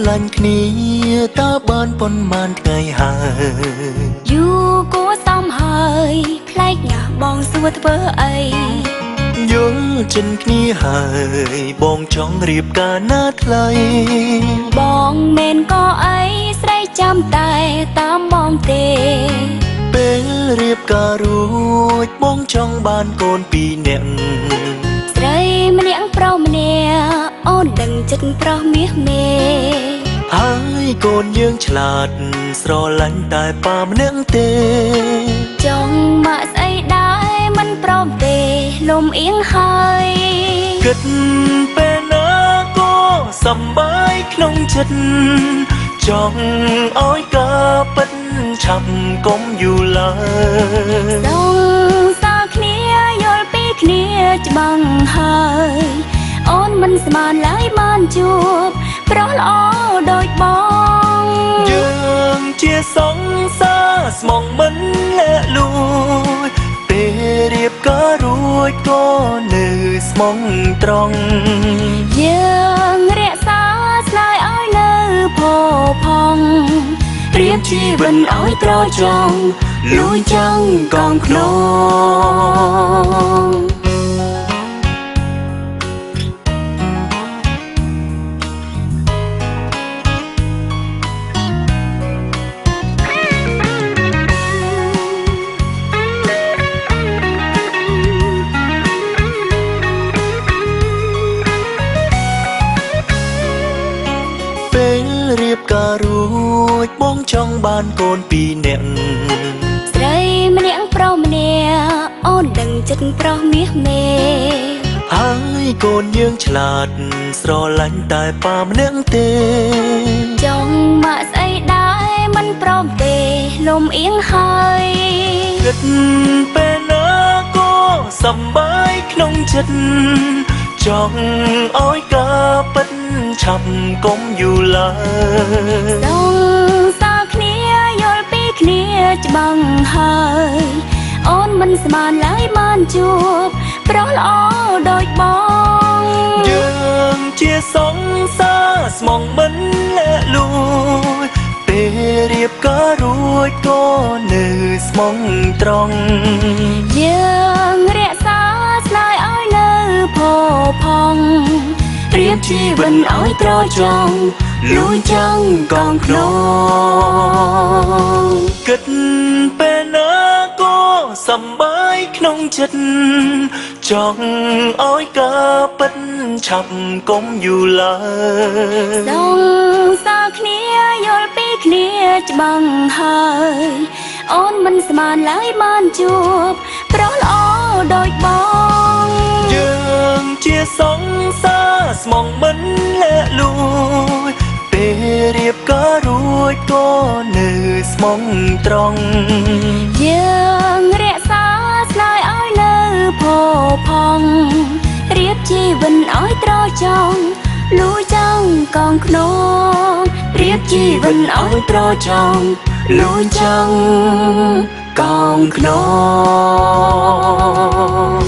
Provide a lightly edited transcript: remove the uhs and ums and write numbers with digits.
លាញ់គ្នាតើបានប៉ុន្មានថ្ងៃហើយយូរគួរសមហើយប្លែកណាស់បងសួរធ្វើអីយល់ចិនគ្នាហើយបងចង់រៀបការណាថ្លៃបងមែនក៏អីស្រីចាំតែតាមបងទេពេលរៀបការរួចបងចង់បានកូនពីរនាក់ស្រីម្នាក់ប្រុសម្នាក់អូនដឹងចិត្តប្រុសមាសមេហើយកូនយើងឆ្លាតស្រឡាញ់តែប៉ាម្នាក់ទេចង់មកស្អីដែរមិនព្រមទេលំអៀងហើយគិតពេលណាក៏សំបាយក្នុងចិត្តចង់ឲ្យការពិតឆាប់កុំយូរឡើយសងសាគ្នាយល់ពីគ្នាច្បាស់ហើយអូនមិនស្មានឡើយបានជួបប្រុសល្អដូចបងយើងជាសង្សារស្មងមិនលាក់លួចពេលរៀបការរួចក៏នៅស្មងត្រង់យើងរក្សាស្នេហ៍ឲ្យនៅផូរផង់ព្រៀបជីវិតឲ្យត្រចង់លួចចាំងកងក្នុងពេលរៀបការរួចបងចង់បានកូនពីរនាក់ស្រីម្នាក់ប្រុសម្នាក់អូនដឹងចិត្តប្រុសមាសមេហើយកូនយើងឆ្លាតស្រឡាញ់តែប៉ាម្នាក់ទេចង់មកស្អីដែរមិនព្រមទេលំអៀងហើយគិតពេលណាក៏សំបាយក្នុងចិត្តចង់ឲ្យការពិតឆាប់កុំយូរឡើយសងសាគ្នាយល់ពីគ្នាច្បាស់ហើយអូនមិនស្មានឡើយបានជួបប្រុសល្អដូចបងយើងជាសង្សារស្មងមិនលាក់លួចពេលរៀបការរួចក៏នៅស្មងត្រង់យើងរក្សាស្នេហ៍ឲ្យនៅផូរផង់ព្រៀបជីវិតឲ្យត្រចង់លួចចាំងកងក្នុងគិតពេលណាក៏សំបាយក្នុងចិត្តចង់ឲ្យការពិតឆាប់កុំយូរឡើយសងសាគ្នាយល់ពីគ្នាច្បាស់ហើយអូនមិនស្មានឡើយបានជួបប្រុសល្អដូចបងយើងជាសង្សារស្មងមិនលាក់លួចពេលរៀបការរួចក៏នៅស្មងត្រង់យើងរក្សាស្នេហ៍ឲ្យនៅផូរផង់រៀបជីវិតឲ្យត្រចង់លួចចាំងកងក្នុងរៀបជីវិតឲ្យត្រចង់លួចចាំងកងក្នុង